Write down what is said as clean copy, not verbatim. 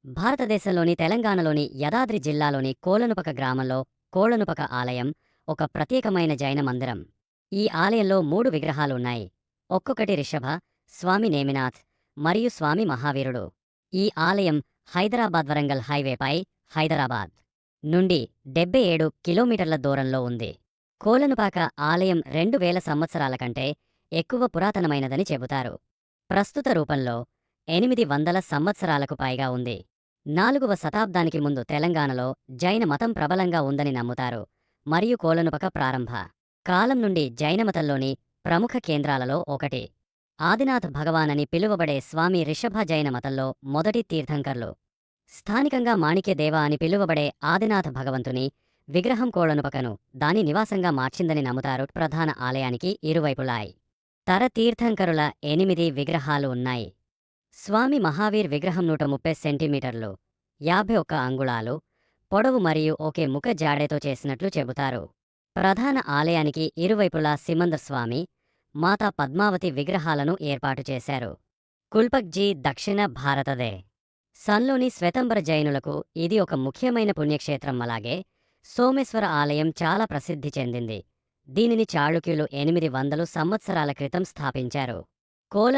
భారతదేశంలోని తెలంగాణలోని యాదాద్రి జిల్లాలోని కోలనుపక గ్రామంలో కోళ్లనుపక ఆలయం ఒక ప్రత్యేకమైన జైన మందిరం. ఈ ఆలయంలో 3 విగ్రహాలు ఉన్నాయి. ఒక్కొక్కటి రిషభ, స్వామి నేమినాథ్ మరియు స్వామి మహావీరుడు. ఈ ఆలయం హైదరాబాద్ వరంగల్ హైవేపై హైదరాబాద్ నుండి 77 కిలోమీటర్ల దూరంలో ఉంది. కోలనుపాక ఆలయం 2000 సంవత్సరాల కంటే ఎక్కువ పురాతనమైనదని చెబుతారు. ప్రస్తుత రూపంలో 800 సంవత్సరాలకు పైగా ఉంది. 4వ శతాబ్దానికి ముందు తెలంగాణలో జైన మతం ప్రబలంగా ఉందని నమ్ముతారు మరియు కోలనుపక ప్రారంభ కాలం నుండి జైనమతంలోని ప్రముఖ కేంద్రాలలో ఒకటి. ఆదినాథ్ భగవాన్ అని పిలువబడే స్వామి రిషభ జైన మతంలో మొదటి తీర్థంకర్లు. స్థానికంగా మాణిక్యదేవ అని పిలువబడే ఆదినాథ భగవంతుని విగ్రహం కోళనుపకను దాని నివాసంగా మార్చిందని నమ్ముతారు. ప్రధాన ఆలయానికి ఇరువైపులాయి తర తీర్థంకరుల 8 విగ్రహాలు ఉన్నాయి. స్వామి మహావీర్ విగ్రహం 130 సెంటీమీటర్లు 51 అంగుళాలు పొడవు మరియు ఒకే ముఖ జాడేతో చేసినట్లు చెబుతారు. ప్రధాన ఆలయానికి ఇరువైపులా సిమందస్వామి, మాతా పద్మావతి విగ్రహాలను ఏర్పాటు చేశారు. కుల్పక్జీ దక్షిణ భారతదే సన్లోని శ్వేతంబర జైనులకు ఇది ఒక ముఖ్యమైన పుణ్యక్షేత్రం. అలాగే సోమేశ్వర ఆలయం చాలా ప్రసిద్ధి చెందింది. దీనిని చాళుక్యులు 800 సంవత్సరాల క్రితం స్థాపించారు. కోల